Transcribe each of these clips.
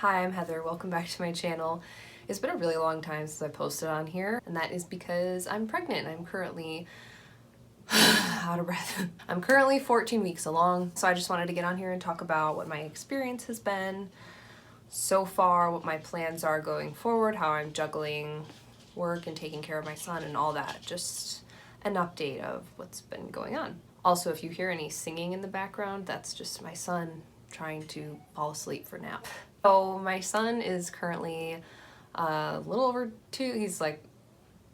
Hi, I'm Heather. Welcome back to my channel. It's been a really long time since I posted on here, and that is because I'm pregnant. I'm currently out of breath. I'm currently 14 weeks along, so I just wanted to get on here and talk about what my experience has been so far, what my plans are going forward, how I'm juggling work and taking care of my son and all that. Just an update of what's been going on. Also, if you hear any singing in the background, that's just my son trying to fall asleep for nap. So my son is currently a little over 2. He's like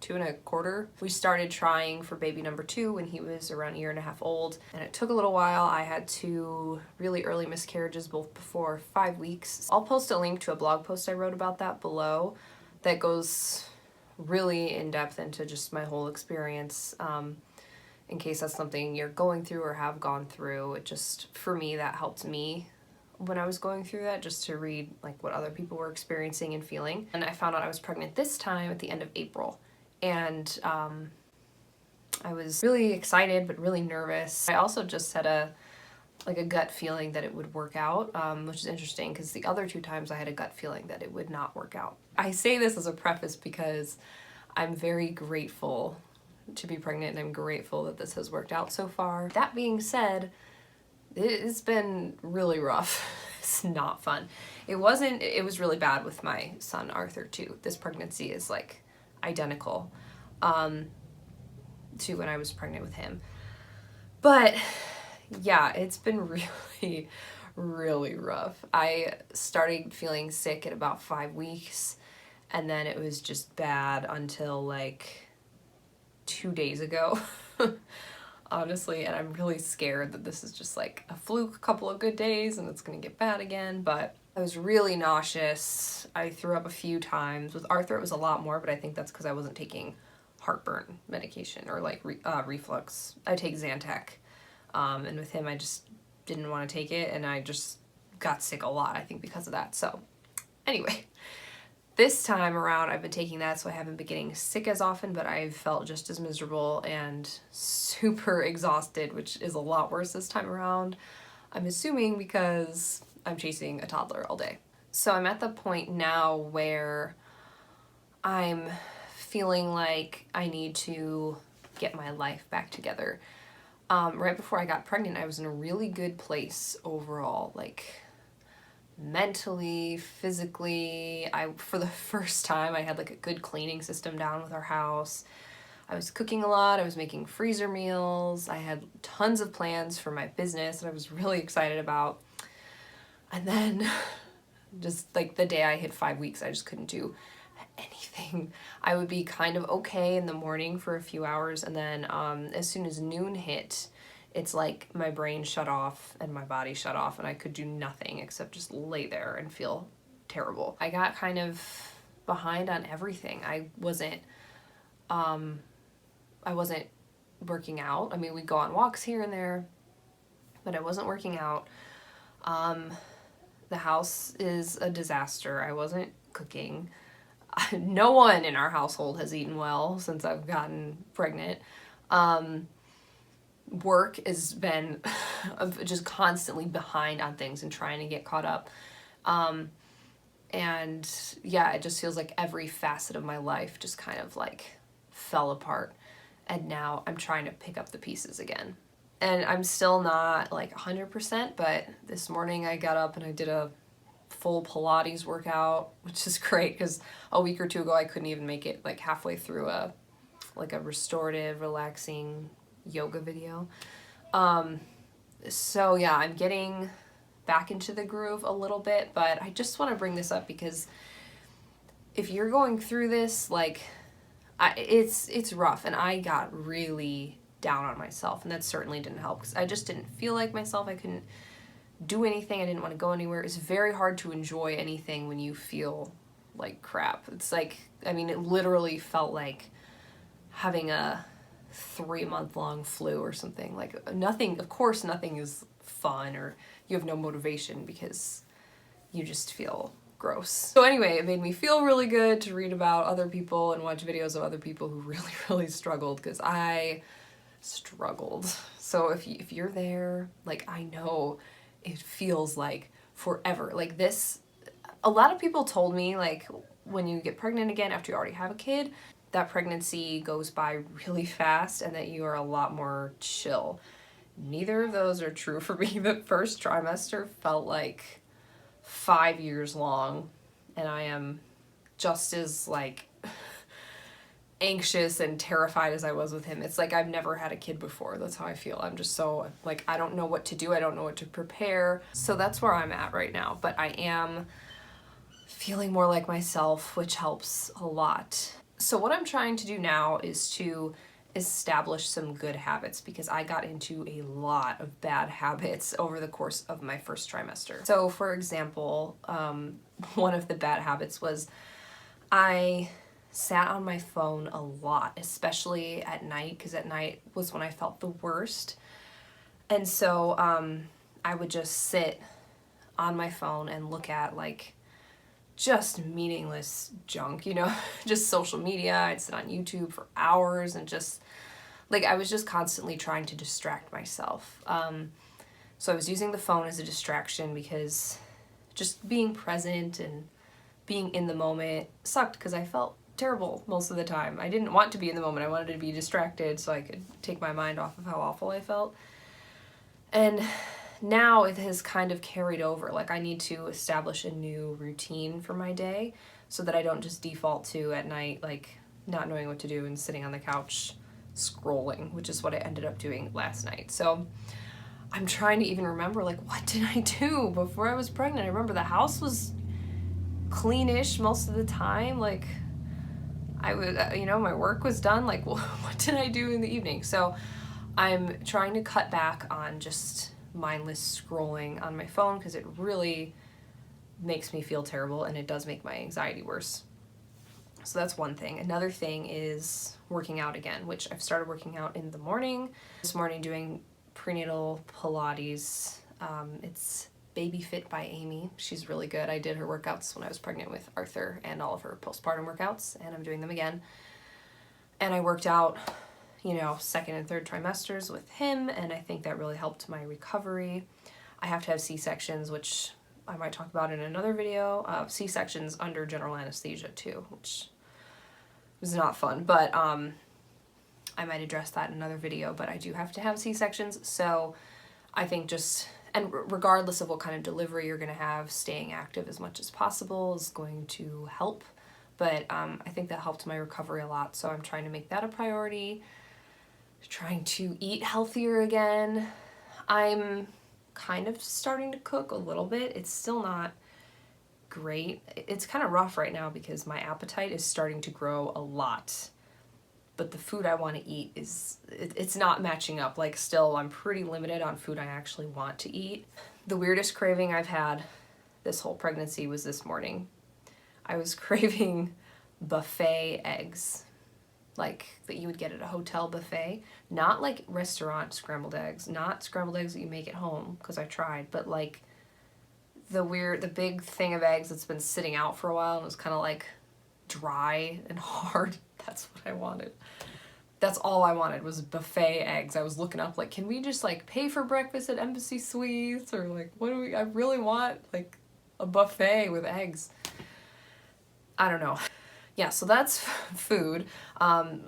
2 1/4. We started trying for baby number 2 when he was around 1.5 years old, and it took a little while. I had 2 really early miscarriages, both before 5 weeks. I'll post a link to a blog post I wrote about that below that goes really in depth into just my whole experience. In case that's something you're going through or have gone through. It just, for me, that helped me when I was going through that, just to read like what other people were experiencing and feeling. And I found out I was pregnant this time at the end of April. And I was really excited but really nervous. I also just had a gut feeling that it would work out, which is interesting because the other 2 times I had a gut feeling that it would not work out. I say this as a preface because I'm very grateful to be pregnant, and I'm grateful that this has worked out so far. That being said, it's been really rough. It's not fun. It was really bad with my son Arthur too. This pregnancy is like identical to when I was pregnant with him. But yeah, it's been really, really rough. I started feeling sick at about 5 weeks, and then it was just bad until like 2 days ago, honestly, and I'm really scared that this is just like a fluke, a couple of good days, and it's gonna get bad again. But I was really nauseous. I threw up a few times. With Arthur it was a lot more, but I think that's because I wasn't taking heartburn medication or like reflux. I take Zantac, and with him I just didn't want to take it, and I just got sick a lot, I think, because of that. So anyway, this time around I've been taking that, so I haven't been getting sick as often, but I've felt just as miserable and super exhausted, which is a lot worse this time around. I'm assuming because I'm chasing a toddler all day. So I'm at the point now where I'm feeling like I need to get my life back together. Right before I got pregnant, I was in a really good place overall, like mentally, physically. For the first time, I had like a good cleaning system down with our house. I was cooking a lot. I was making freezer meals. I had tons of plans for my business that I was really excited about. And then just like the day I hit 5 weeks, I just couldn't do anything. I would be kind of okay in the morning for a few hours, and then as soon as noon hit, it's like my brain shut off and my body shut off, and I could do nothing except just lay there and feel terrible. I got kind of behind on everything. I wasn't working out. I mean, we'd go on walks here and there, but I wasn't working out. The house is a disaster. I wasn't cooking. No one in our household has eaten well since I've gotten pregnant. Work has been just constantly behind on things and trying to get caught up. And yeah, it just feels like every facet of my life just kind of like fell apart. And now I'm trying to pick up the pieces again. And I'm still not like 100%, but this morning I got up and I did a full Pilates workout, which is great because a week or 2 ago I couldn't even make it like halfway through a restorative, relaxing yoga video. So yeah, I'm getting back into the groove a little bit, but I just want to bring this up because if you're going through this, like, it's rough, and I got really down on myself, and that certainly didn't help because I just didn't feel like myself. I couldn't do anything. I didn't want to go anywhere. It's very hard to enjoy anything when you feel like crap. It's like, I mean, it literally felt like having a 3-month-long flu or something. Like nothing, of course, nothing is fun, or you have no motivation because you just feel gross. So anyway, it made me feel really good to read about other people and watch videos of other people who really, really struggled, because I struggled. So if you're there, like, I know it feels like forever. Like this, A lot of people told me, like, when you get pregnant again after you already have a kid, that pregnancy goes by really fast and that you are a lot more chill. Neither of those are true for me. The first trimester felt like 5 years long, and I am just as, like, anxious and terrified as I was with him. It's like I've never had a kid before. That's how I feel. I'm just so, like, I don't know what to do. I don't know what to prepare. So that's where I'm at right now. But I am feeling more like myself, which helps a lot. So what I'm trying to do now is to establish some good habits, because I got into a lot of bad habits over the course of my first trimester. So for example, one of the bad habits was I sat on my phone a lot, especially at night, because at night was when I felt the worst. And so I would just sit on my phone and look at, like, just meaningless junk, you know, just social media. I'd sit on YouTube for hours and just, like, I was just constantly trying to distract myself. So I was using the phone as a distraction, because just being present and being in the moment sucked, because I felt terrible most of the time. I didn't want to be in the moment. I wanted to be distracted so I could take my mind off of how awful I felt. And now it has kind of carried over. Like, I need to establish a new routine for my day so that I don't just default to at night, like, not knowing what to do and sitting on the couch scrolling, which is what I ended up doing last night. So I'm trying to even remember, like, what did I do before I was pregnant? I remember the house was cleanish most of the time. Like, I was, you know, my work was done. Like, well, what did I do in the evening? So I'm trying to cut back on just mindless scrolling on my phone, because it really makes me feel terrible and it does make my anxiety worse. So that's one thing. Another thing is working out again, which I've started working out in the morning. This morning doing prenatal Pilates. It's Baby Fit by Amy. She's really good. I did her workouts when I was pregnant with Arthur and all of her postpartum workouts, and I'm doing them again. And I worked out, you know, second and third trimesters with him, and I think that really helped my recovery. I have to have C-sections, which I might talk about in another video. C-sections under general anesthesia too, which was not fun, but I might address that in another video. But I do have to have C-sections, so I think just, and regardless of what kind of delivery you're going to have, staying active as much as possible is going to help. But I think that helped my recovery a lot, so I'm trying to make that a priority. Trying to eat healthier again. I'm kind of starting to cook a little bit. It's still not great. It's kind of rough right now because my appetite is starting to grow a lot. But the food I want to eat it's not matching up. Like, still, I'm pretty limited on food I actually want to eat. The weirdest craving I've had this whole pregnancy was this morning. I was craving buffet eggs, like that you would get at a hotel buffet. Not like restaurant scrambled eggs, not scrambled eggs that you make at home, because I tried, but like the big thing of eggs that's been sitting out for a while and was kind of like dry and hard. That's what I wanted. That's all I wanted was buffet eggs. I was looking up, like, can we just, like, pay for breakfast at Embassy Suites? Or, like, what do we, I really want, like, a buffet with eggs. I don't know. Yeah, so that's food.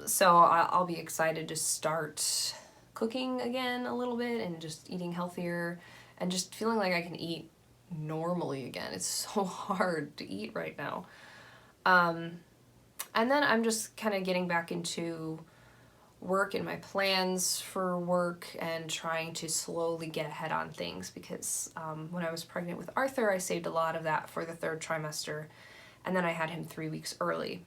So I'll be excited to start cooking again a little bit and just eating healthier and just feeling like I can eat normally again. It's so hard to eat right now. And then I'm just kind of getting back into work and my plans for work and trying to slowly get ahead on things, because when I was pregnant with Arthur, I saved a lot of that for the third trimester, and then I had him 3 weeks early.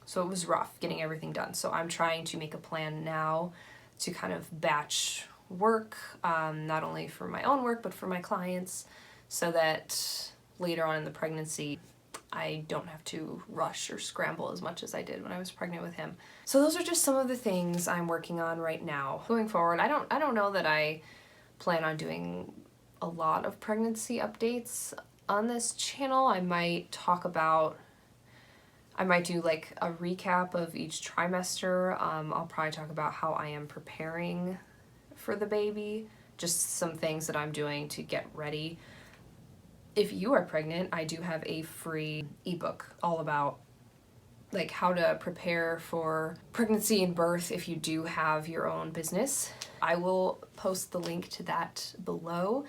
So it was rough getting everything done. So I'm trying to make a plan now to kind of batch work, not only for my own work, but for my clients, so that later on in the pregnancy, I don't have to rush or scramble as much as I did when I was pregnant with him. So those are just some of the things I'm working on right now. Going forward, I don't know that I plan on doing a lot of pregnancy updates on this channel. I might do like a recap of each trimester. I'll probably talk about how I am preparing for the baby, just some things that I'm doing to get ready if you are pregnant, I do have a free ebook all about like how to prepare for pregnancy and birth if you do have your own business. I will post the link to that below.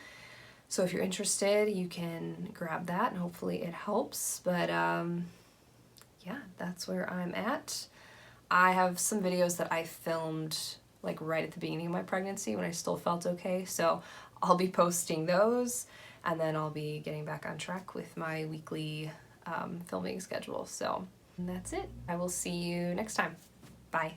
So if you're interested, you can grab that and hopefully it helps. But yeah, that's where I'm at. I have some videos that I filmed like right at the beginning of my pregnancy when I still felt okay. So I'll be posting those, and then I'll be getting back on track with my weekly filming schedule. So that's it. I will see you next time. Bye.